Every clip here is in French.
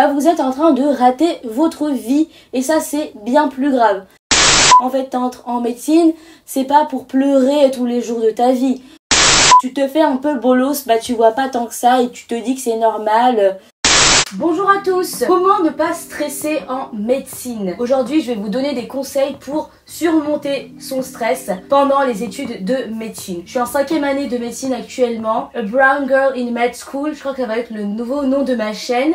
bah vous êtes en train de rater votre vie et ça c'est bien plus grave. En fait, t'entres en médecine, c'est pas pour pleurer tous les jours de ta vie. Tu te fais un peu bolos, bah tu vois pas tant que ça et tu te dis que c'est normal. Bonjour à tous! Comment ne pas stresser en médecine? Aujourd'hui, je vais vous donner des conseils pour surmonter son stress pendant les études de médecine. Je suis en 5e année de médecine actuellement. A Brown Girl in Med School, je crois que ça va être le nouveau nom de ma chaîne.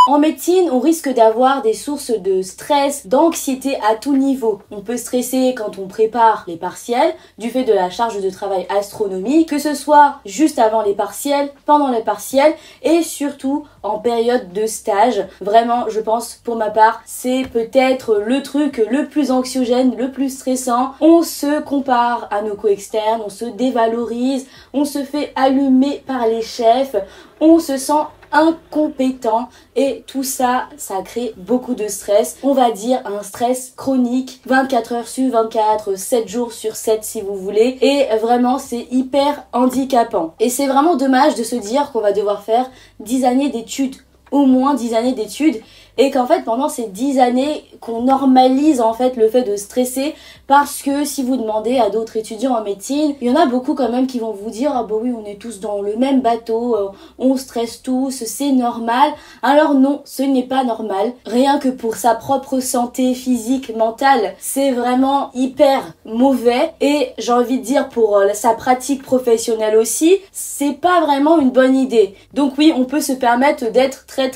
En médecine, on risque d'avoir des sources de stress, d'anxiété à tout niveau. On peut stresser quand on prépare les partiels, du fait de la charge de travail astronomique, que ce soit juste avant les partiels, pendant les partiels et surtout en période de stage. Vraiment, je pense pour ma part, c'est peut-être le truc le plus anxiogène, le plus stressant. On se compare à nos co-externes, on se dévalorise, on se fait allumer par les chefs, on se sent incompétent et tout ça, ça crée beaucoup de stress. On va dire un stress chronique, 24 heures sur 24, 7 jours sur 7 si vous voulez. Et vraiment, c'est hyper handicapant. Et c'est vraiment dommage de se dire qu'on va devoir faire 10 années d'études, au moins 10 années d'études. Et qu'en fait, pendant ces 10 années, qu'on normalise en fait le fait de stresser parce que si vous demandez à d'autres étudiants en médecine, il y en a beaucoup quand même qui vont vous dire « Ah bah oui, on est tous dans le même bateau, on stresse tous, c'est normal. » Alors non, ce n'est pas normal. Rien que pour sa propre santé physique, mentale, c'est vraiment hyper mauvais. Et j'ai envie de dire pour sa pratique professionnelle aussi, c'est pas vraiment une bonne idée. Donc oui, on peut se permettre d'être très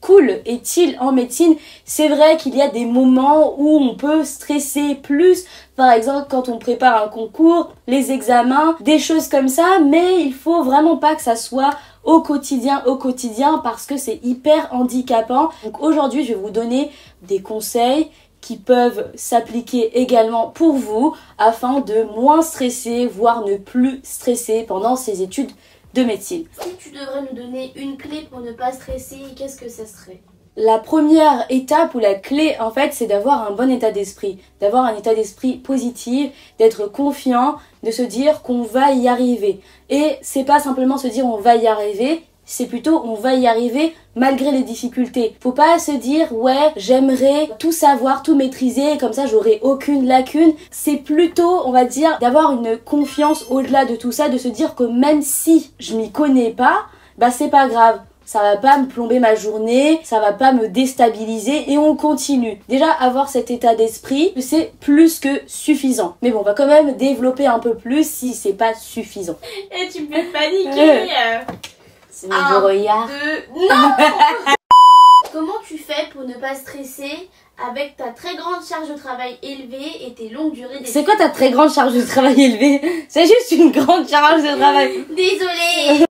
cool et chill en médecine. C'est vrai qu'il y a des moments où on peut stresser plus, par exemple quand on prépare un concours, les examens, des choses comme ça, mais il faut vraiment pas que ça soit au quotidien parce que c'est hyper handicapant. Donc aujourd'hui, je vais vous donner des conseils qui peuvent s'appliquer également pour vous afin de moins stresser, voire ne plus stresser pendant ces études de médecine. Si tu devrais nous donner une clé pour ne pas stresser, qu'est-ce que ça serait? La première étape ou la clé, en fait, c'est d'avoir un bon état d'esprit, d'avoir un état d'esprit positif, d'être confiant, de se dire qu'on va y arriver. Et c'est pas simplement se dire on va y arriver, c'est plutôt on va y arriver malgré les difficultés. Faut pas se dire ouais, j'aimerais tout savoir, tout maîtriser, comme ça j'aurai aucune lacune. C'est plutôt, on va dire, d'avoir une confiance au-delà de tout ça, de se dire que même si je m'y connais pas, bah c'est pas grave. Ça va pas me plomber ma journée, ça va pas me déstabiliser et on continue. Déjà, avoir cet état d'esprit, c'est plus que suffisant. Mais bon, on va quand même développer un peu plus si c'est pas suffisant. Et tu me fais paniquer. C'est mon regard. Non. Comment tu fais pour ne pas stresser avec ta très grande charge de travail élevée et tes longues durées d'études? C'est quoi ta très grande charge de travail élevée? C'est juste une grande charge de travail. Désolée.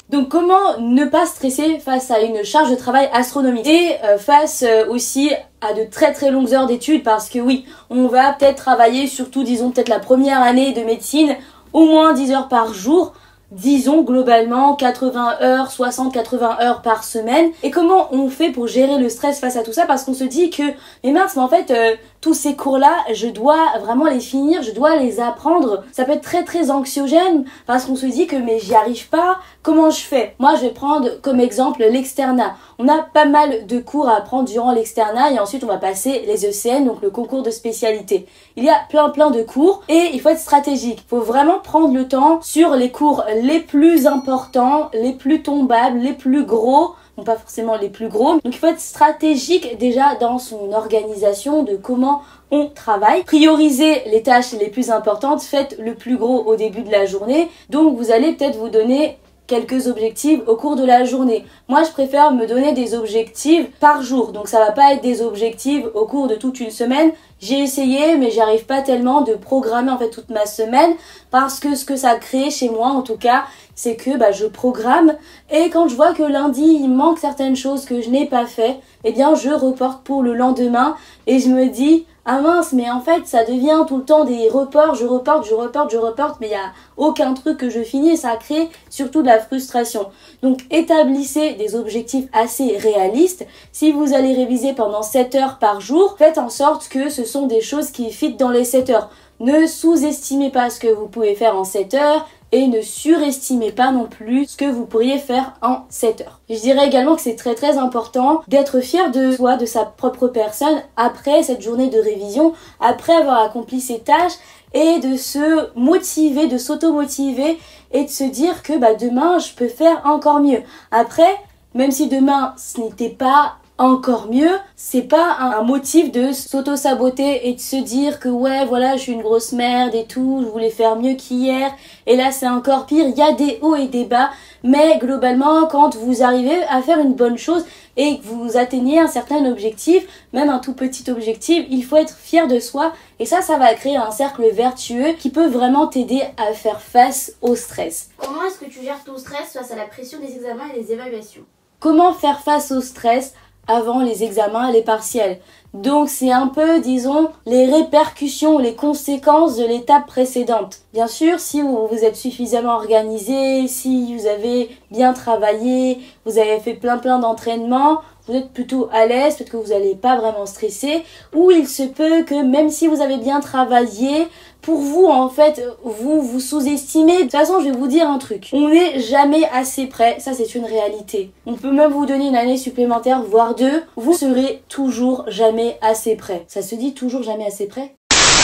Donc comment ne pas stresser face à une charge de travail astronomique et face aussi à de très longues heures d'études parce que oui, on va peut-être travailler surtout disons peut-être la première année de médecine au moins 10 heures par jour. Disons globalement 80 heures, 60-80 heures par semaine. Et comment on fait pour gérer le stress face à tout ça? Parce qu'on se dit que, mais mince, mais en fait, tous ces cours-là, je dois vraiment les finir, je dois les apprendre. Ça peut être très anxiogène parce qu'on se dit que mais j'y arrive pas, comment je fais? Moi, je vais prendre comme exemple l'externat. On a pas mal de cours à apprendre durant l'externat et ensuite on va passer les ECN, donc le concours de spécialité. Il y a plein de cours et il faut être stratégique. Il faut vraiment prendre le temps sur les cours les plus importants, les plus tombables, les plus gros, non pas forcément les plus gros. Donc il faut être stratégique déjà dans son organisation de comment on travaille. Prioriser les tâches les plus importantes, faites le plus gros au début de la journée. Donc vous allez peut-être vous donner quelques objectifs au cours de la journée. Moi, je préfère me donner des objectifs par jour. Donc ça va pas être des objectifs au cours de toute une semaine. J'ai essayé, mais j'arrive pas tellement de programmer en fait toute ma semaine parce que ce que ça crée chez moi en tout cas, c'est que je programme et quand je vois que lundi il manque certaines choses que je n'ai pas fait, eh bien je reporte pour le lendemain et je me dis ah mince, mais en fait ça devient tout le temps des reports, je reporte, mais il n'y a aucun truc que je finis et ça crée surtout de la frustration. Donc établissez des objectifs assez réalistes. Si vous allez réviser pendant 7 heures par jour, faites en sorte que ce sont des choses qui fit dans les 7 heures. Ne sous-estimez pas ce que vous pouvez faire en 7 heures et ne surestimez pas non plus ce que vous pourriez faire en 7 heures. Je dirais également que c'est très très important d'être fier de soi, de sa propre personne après cette journée de révision, après avoir accompli ses tâches et de se motiver, de s'auto-motiver et de se dire que demain je peux faire encore mieux. Après, même si demain ce n'était pas encore mieux, c'est pas un motif de s'auto-saboter et de se dire que ouais voilà je suis une grosse merde et tout, je voulais faire mieux qu'hier et là c'est encore pire. Il y a des hauts et des bas, mais globalement quand vous arrivez à faire une bonne chose et que vous atteignez un certain objectif, même un tout petit objectif, il faut être fier de soi et ça va créer un cercle vertueux qui peut vraiment t'aider à faire face au stress. Comment est-ce que tu gères ton stress face à la pression des examens et des évaluations? Comment faire face au stress avant les examens et les partiels? Donc c'est un peu, disons, les répercussions, les conséquences de l'étape précédente. Bien sûr, si vous êtes suffisamment organisé, si vous avez bien travaillé, vous avez fait plein d'entraînements, vous êtes plutôt à l'aise, peut-être que vous n'allez pas vraiment stresser, ou il se peut que même si vous avez bien travaillé, pour vous, en fait, vous sous-estimez. De toute façon, je vais vous dire un truc. On n'est jamais assez prêt. Ça, c'est une réalité. On peut même vous donner une année supplémentaire, voire 2. Vous serez toujours jamais assez prêt. Ça se dit toujours jamais assez prêt?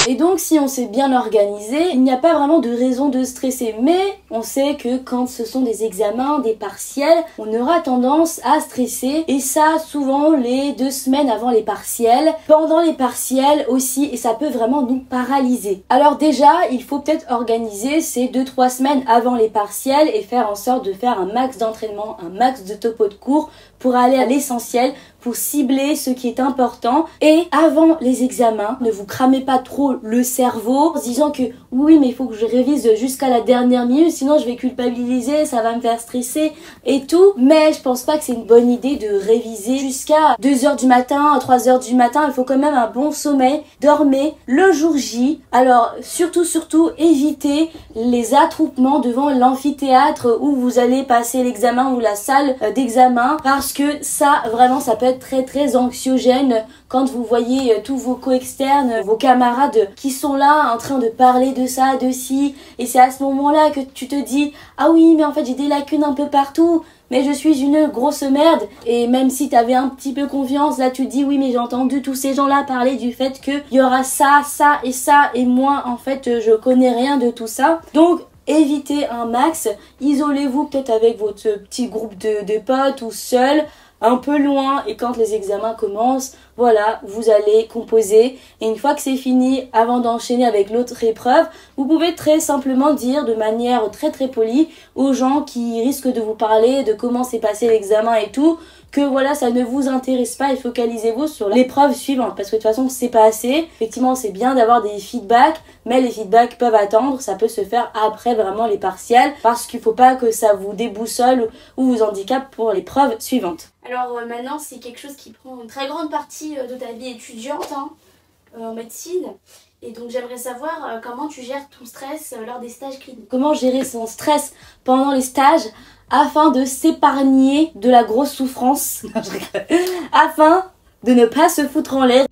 Et donc si on s'est bien organisé, il n'y a pas vraiment de raison de stresser. Mais on sait que quand ce sont des examens, des partiels, on aura tendance à stresser. Et ça souvent les 2 semaines avant les partiels, pendant les partiels aussi, et ça peut vraiment nous paralyser. Alors déjà, il faut peut-être organiser ces 2-3 semaines avant les partiels et faire en sorte de faire un max d'entraînement, un max de topo de cours pour aller à l'essentiel, pour cibler ce qui est important. Et avant les examens, ne vous cramez pas trop le cerveau en se disant que oui mais il faut que je révise jusqu'à la dernière minute sinon je vais culpabiliser, ça va me faire stresser et tout. Mais je pense pas que c'est une bonne idée de réviser jusqu'à 2h du matin, 3h du matin. Il faut quand même un bon sommeil. Dormez le jour J. Alors surtout évitez les attroupements devant l'amphithéâtre où vous allez passer l'examen ou la salle d'examen, parce que ça vraiment ça peut être très anxiogène quand vous voyez tous vos co-externes, vos camarades qui sont là en train de parler de ça, de ci, et c'est à ce moment-là que tu te dis ah oui mais en fait j'ai des lacunes un peu partout, mais je suis une grosse merde. Et même si t'avais un petit peu confiance, là tu te dis oui mais j'ai entendu tous ces gens là parler du fait qu'il y aura ça et moi en fait je connais rien de tout ça. Donc évitez un max, isolez-vous peut-être avec votre petit groupe de potes ou seul, un peu loin, et quand les examens commencent, voilà, vous allez composer. Et une fois que c'est fini, avant d'enchaîner avec l'autre épreuve, vous pouvez très simplement dire de manière très polie aux gens qui risquent de vous parler de comment s'est passé l'examen et tout, que voilà, ça ne vous intéresse pas et focalisez-vous sur l'épreuve suivante, parce que de toute façon c'est pas assez. Effectivement c'est bien d'avoir des feedbacks, mais les feedbacks peuvent attendre, ça peut se faire après vraiment les partiels, parce qu'il faut pas que ça vous déboussole ou vous handicape pour l'épreuve suivante. Alors maintenant c'est quelque chose qui prend une très grande partie de ta vie étudiante en médecine, et donc j'aimerais savoir comment tu gères ton stress lors des stages cliniques. Comment gérer son stress pendant les stages afin de s'épargner de la grosse souffrance, afin de ne pas se foutre en l'air.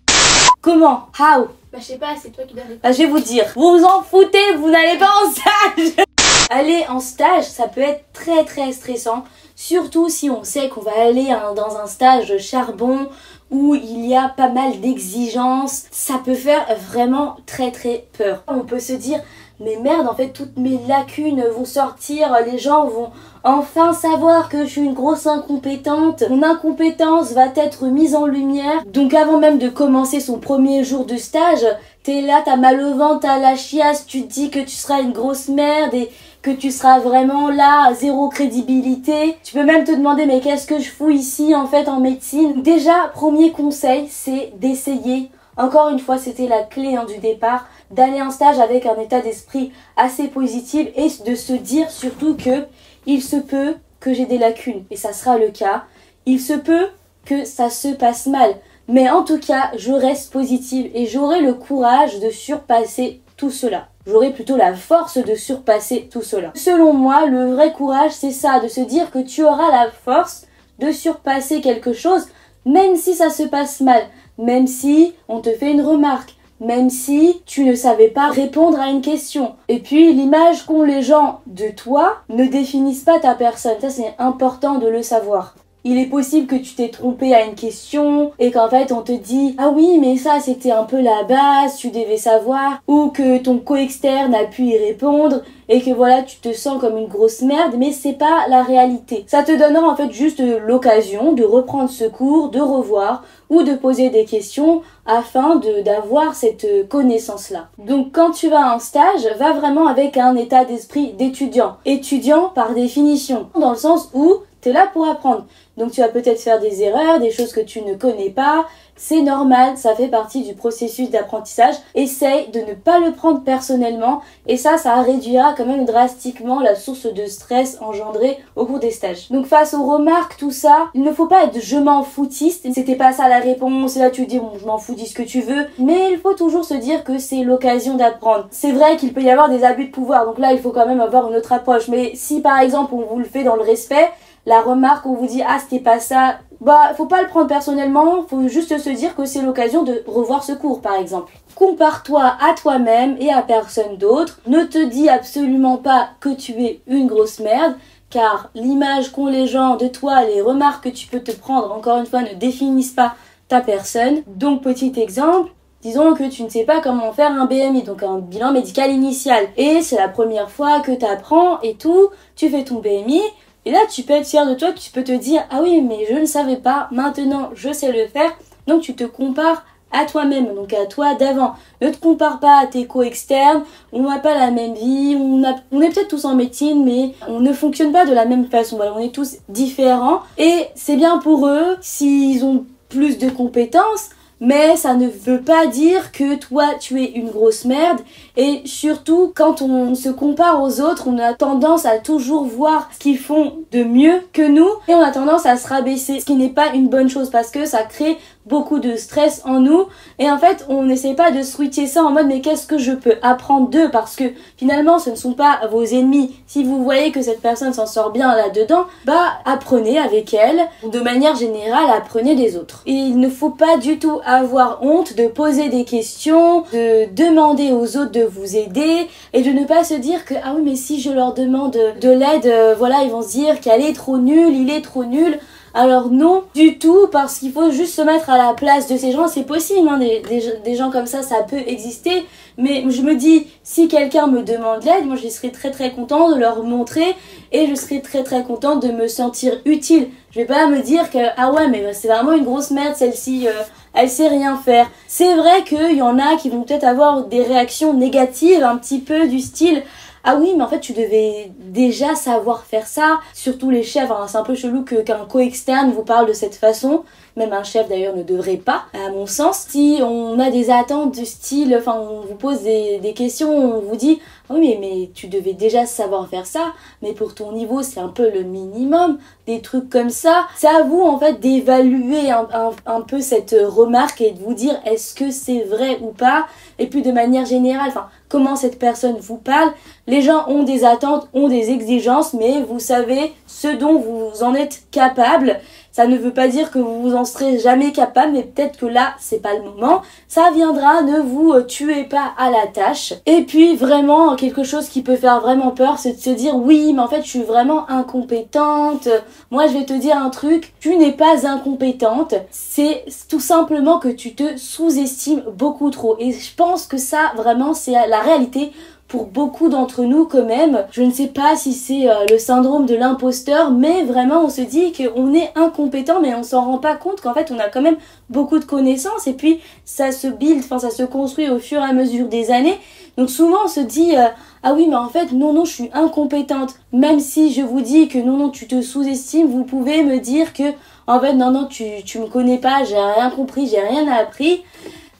Comment? How? Je sais pas, c'est toi qui dois répondre. Je vais vous dire, vous vous en foutez, vous n'allez pas en stage. Aller en stage, ça peut être très stressant, surtout si on sait qu'on va aller dans un stage charbon où il y a pas mal d'exigences. Ça peut faire vraiment très peur. On peut se dire mais merde, en fait toutes mes lacunes vont sortir, les gens vont enfin savoir que je suis une grosse incompétente, mon incompétence va être mise en lumière. Donc avant même de commencer son premier jour de stage, t'es là, t'as mal au ventre, t'as la chiasse, tu te dis que tu seras une grosse merde et que tu seras vraiment là, zéro crédibilité. Tu peux même te demander mais qu'est-ce que je fous ici en fait en médecine. Déjà, premier conseil, c'est d'essayer. Encore une fois, c'était la clé du départ, d'aller en stage avec un état d'esprit assez positif et de se dire surtout que il se peut que j'ai des lacunes, et ça sera le cas. Il se peut que ça se passe mal, mais en tout cas, je reste positive et j'aurai le courage de surpasser tout cela. J'aurai plutôt la force de surpasser tout cela. Selon moi, le vrai courage, c'est ça, de se dire que tu auras la force de surpasser quelque chose, même si ça se passe mal. Même si on te fait une remarque, même si tu ne savais pas répondre à une question. Et puis l'image qu'ont les gens de toi ne définissent pas ta personne, ça c'est important de le savoir. Il est possible que tu t'es trompé à une question et qu'en fait on te dit « Ah oui, mais ça c'était un peu la base, tu devais savoir » ou que ton co-externe a pu y répondre et que voilà, tu te sens comme une grosse merde, mais c'est pas la réalité. Ça te donnera en fait juste l'occasion de reprendre ce cours, de revoir ou de poser des questions afin d'avoir cette connaissance-là. Donc quand tu vas en stage, va vraiment avec un état d'esprit d'étudiant. Étudiant par définition, dans le sens où tu es là pour apprendre. Donc tu vas peut-être faire des erreurs, des choses que tu ne connais pas. C'est normal, ça fait partie du processus d'apprentissage. Essaye de ne pas le prendre personnellement et ça réduira quand même drastiquement la source de stress engendrée au cours des stages. Donc face aux remarques, tout ça, il ne faut pas être je m'en foutiste. C'était pas ça la réponse et là tu dis bon je m'en fous, dis ce que tu veux. Mais il faut toujours se dire que c'est l'occasion d'apprendre. C'est vrai qu'il peut y avoir des abus de pouvoir, donc là il faut quand même avoir une autre approche. Mais si par exemple on vous le fait dans le respect, la remarque, on vous dit « Ah, c'était pas ça », bah, faut pas le prendre personnellement, faut juste se dire que c'est l'occasion de revoir ce cours, par exemple. Compare-toi à toi-même et à personne d'autre. Ne te dis absolument pas que tu es une grosse merde, car l'image qu'ont les gens de toi, les remarques que tu peux te prendre, encore une fois, ne définissent pas ta personne. Donc, petit exemple, disons que tu ne sais pas comment faire un BMI, donc un bilan médical initial. Et c'est la première fois que tu apprends et tout, tu fais ton BMI. Et là, tu peux être fier de toi, tu peux te dire « Ah oui, mais je ne savais pas, maintenant je sais le faire ». Donc tu te compares à toi-même, donc à toi d'avant. Ne te compare pas à tes co-externes, on n'a pas la même vie, on est peut-être tous en médecine, mais on ne fonctionne pas de la même façon. Voilà, on est tous différents et c'est bien pour eux s'ils ont plus de compétences. Mais ça ne veut pas dire que toi tu es une grosse merde et surtout quand on se compare aux autres, on a tendance à toujours voir ce qu'ils font de mieux que nous et on a tendance à se rabaisser, ce qui n'est pas une bonne chose parce que ça crée beaucoup de stress en nous et en fait on n'essaie pas de switcher ça en mode mais qu'est-ce que je peux apprendre d'eux parce que finalement ce ne sont pas vos ennemis. Si vous voyez que cette personne s'en sort bien là-dedans, bah apprenez avec elle, de manière générale apprenez des autres. Et il ne faut pas du tout avoir honte de poser des questions, de demander aux autres de vous aider et de ne pas se dire que ah oui mais si je leur demande de l'aide, voilà ils vont se dire qu'elle est trop nulle, il est trop nul. Alors non, du tout, parce qu'il faut juste se mettre à la place de ces gens. C'est possible, hein, des gens comme ça peut exister. Mais je me dis, si quelqu'un me demande l'aide, moi je serais très très contente de leur montrer et je serais très très contente de me sentir utile. Je vais pas me dire que ah ouais mais c'est vraiment une grosse merde celle-ci, elle sait rien faire. C'est vrai qu'il y en a qui vont peut-être avoir des réactions négatives, un petit peu du style ah oui, mais en fait, tu devais déjà savoir faire ça. Surtout les chefs, hein, c'est un peu chelou qu'un co-externe vous parle de cette façon. Même un chef d'ailleurs ne devrait pas, à mon sens. Si on a des attentes du style, enfin on vous pose des questions, on vous dit « Oui mais tu devais déjà savoir faire ça, mais pour ton niveau c'est un peu le minimum », des trucs comme ça. C'est à vous en fait d'évaluer un peu cette remarque et de vous dire est-ce que c'est vrai ou pas. Et puis de manière générale, enfin comment cette personne vous parle. Les gens ont des attentes, ont des exigences, mais vous savez ce dont vous en êtes capable. Ça ne veut pas dire que vous en serez jamais capable, mais peut-être que là, c'est pas le moment. Ça viendra, ne vous tuez pas à la tâche. Et puis vraiment, quelque chose qui peut faire vraiment peur, c'est de se dire oui, mais en fait, je suis vraiment incompétente. Moi, je vais te dire un truc, tu n'es pas incompétente. C'est tout simplement que tu te sous-estimes beaucoup trop. Et je pense que ça, vraiment, c'est la réalité pour beaucoup d'entre nous quand même. Je ne sais pas si c'est le syndrome de l'imposteur, mais vraiment on se dit qu'on est incompétent, mais on s'en rend pas compte qu'en fait on a quand même beaucoup de connaissances et puis ça se build, enfin ça se construit au fur et à mesure des années. Donc souvent on se dit ah oui mais en fait non je suis incompétente. Même si je vous dis que non tu te sous-estimes, vous pouvez me dire que en fait non tu me connais pas, j'ai rien compris, j'ai rien appris.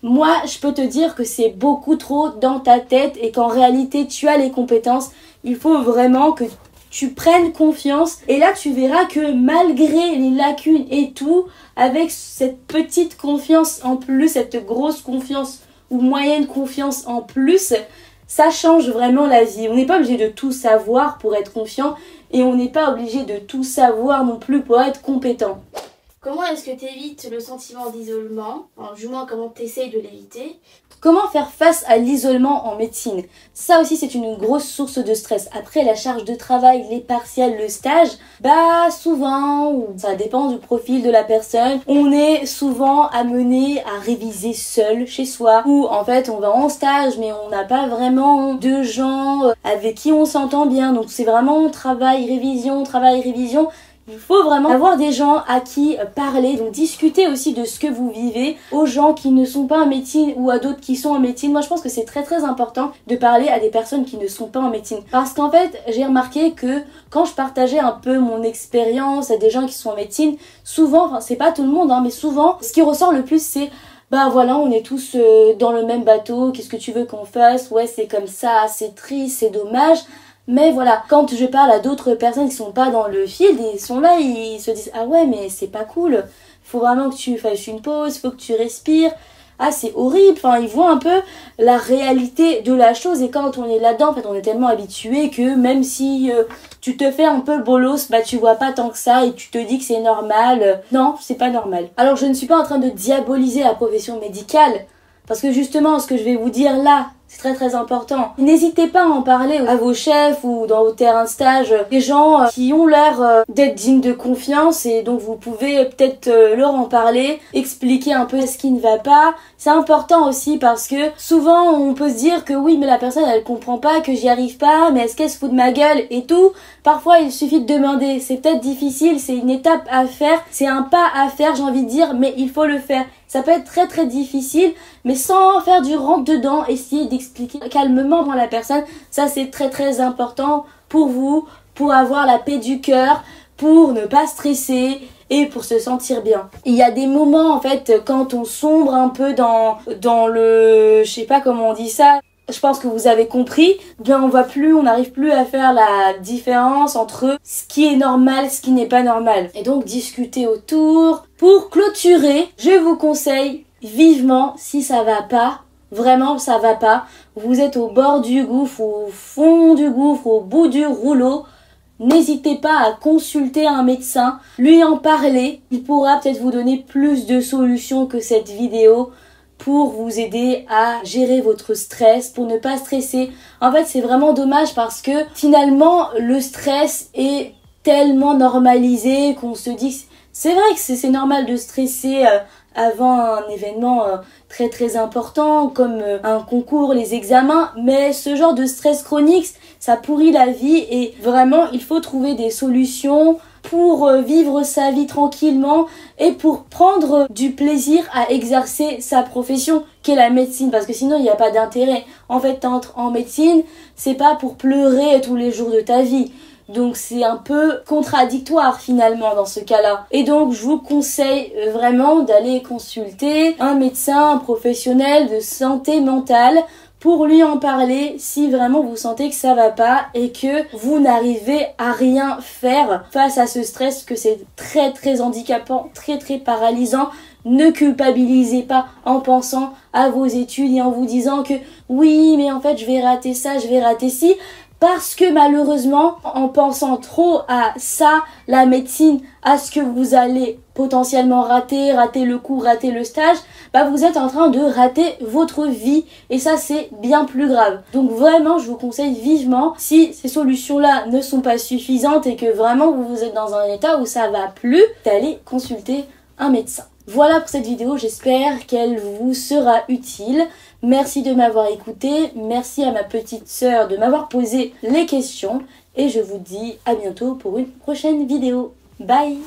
Moi, je peux te dire que c'est beaucoup trop dans ta tête et qu'en réalité, tu as les compétences. Il faut vraiment que tu prennes confiance. Et là, tu verras que malgré les lacunes et tout, avec cette petite confiance en plus, cette grosse confiance ou moyenne confiance en plus, ça change vraiment la vie. On n'est pas obligé de tout savoir pour être confiant et on n'est pas obligé de tout savoir non plus pour être compétent. Comment est-ce que tu évites le sentiment d'isolement? Enfin, du moins, comment tu essayes de l'éviter? Comment faire face à l'isolement en médecine? Ça aussi, c'est une grosse source de stress. Après la charge de travail, les partiels, le stage, souvent, ou ça dépend du profil de la personne, on est souvent amené à réviser seul chez soi, ou en fait on va en stage mais on n'a pas vraiment de gens avec qui on s'entend bien. Donc c'est vraiment travail, révision, travail, révision. Il faut vraiment avoir des gens à qui parler, donc discuter aussi de ce que vous vivez aux gens qui ne sont pas en médecine ou à d'autres qui sont en médecine. Moi je pense que c'est très très important de parler à des personnes qui ne sont pas en médecine. Parce qu'en fait j'ai remarqué que quand je partageais un peu mon expérience à des gens qui sont en médecine, souvent, enfin c'est pas tout le monde mais souvent ce qui ressort le plus c'est voilà, on est tous dans le même bateau, qu'est-ce que tu veux qu'on fasse? Ouais, c'est comme ça, c'est triste, c'est dommage. Mais voilà, quand je parle à d'autres personnes qui sont pas dans le field, ils sont là, ils se disent « Ah ouais, mais c'est pas cool, faut vraiment que tu fasses une pause, faut que tu respires. » Ah, c'est horrible, enfin, ils voient un peu la réalité de la chose et quand on est là-dedans, en fait, on est tellement habitué que même si tu te fais un peu bolos, tu vois pas tant que ça et tu te dis que c'est normal. Non, c'est pas normal. Alors, je ne suis pas en train de diaboliser la profession médicale parce que justement, ce que je vais vous dire là, c'est très très important. N'hésitez pas à en parler à vos chefs ou dans vos terrains de stage, des gens qui ont l'air d'être dignes de confiance et donc vous pouvez peut-être leur en parler, expliquer un peu ce qui ne va pas. C'est important aussi parce que souvent on peut se dire que oui mais la personne elle comprend pas, que j'y arrive pas, mais est-ce qu'elle se fout de ma gueule et tout. Parfois il suffit de demander, c'est peut-être difficile, c'est une étape à faire, c'est un pas à faire j'ai envie de dire, mais il faut le faire. Ça peut être très très difficile, mais sans faire du rentre-dedans, essayer d'expliquer calmement à la personne. Ça c'est très très important pour vous, pour avoir la paix du cœur, pour ne pas stresser et pour se sentir bien. Il y a des moments en fait quand on sombre un peu dans le... je sais pas comment on dit ça. Je pense que vous avez compris, on n'arrive plus à faire la différence entre ce qui est normal, ce qui n'est pas normal. Et donc discuter autour. Pour clôturer, je vous conseille vivement, si ça va pas, vraiment ça va pas, vous êtes au bord du gouffre, au fond du gouffre, au bout du rouleau, n'hésitez pas à consulter un médecin, lui en parler, il pourra peut-être vous donner plus de solutions que cette vidéo pour vous aider à gérer votre stress, pour ne pas stresser. En fait, c'est vraiment dommage parce que finalement, le stress est tellement normalisé qu'on se dit... C'est vrai que c'est normal de stresser avant un événement très très important comme un concours, les examens, mais ce genre de stress chronique, ça pourrit la vie et vraiment, il faut trouver des solutions pour vivre sa vie tranquillement et pour prendre du plaisir à exercer sa profession qu'est la médecine parce que sinon il n'y a pas d'intérêt. En fait, t'entres en médecine, c'est pas pour pleurer tous les jours de ta vie. Donc c'est un peu contradictoire finalement dans ce cas-là. Et donc je vous conseille vraiment d'aller consulter un médecin, un professionnel de santé mentale pour lui en parler si vraiment vous sentez que ça va pas et que vous n'arrivez à rien faire face à ce stress, que c'est très très handicapant, très très paralysant. Ne culpabilisez pas en pensant à vos études et en vous disant que oui mais en fait je vais rater ça, je vais rater ci. Parce que malheureusement, en pensant trop à ça, la médecine, à ce que vous allez potentiellement rater le cours, rater le stage, vous êtes en train de rater votre vie et ça c'est bien plus grave. Donc vraiment, je vous conseille vivement, si ces solutions-là ne sont pas suffisantes et que vraiment vous êtes dans un état où ça va plus, d'aller consulter un médecin. Voilà pour cette vidéo, j'espère qu'elle vous sera utile. Merci de m'avoir écouté, merci à ma petite sœur de m'avoir posé les questions et je vous dis à bientôt pour une prochaine vidéo. Bye!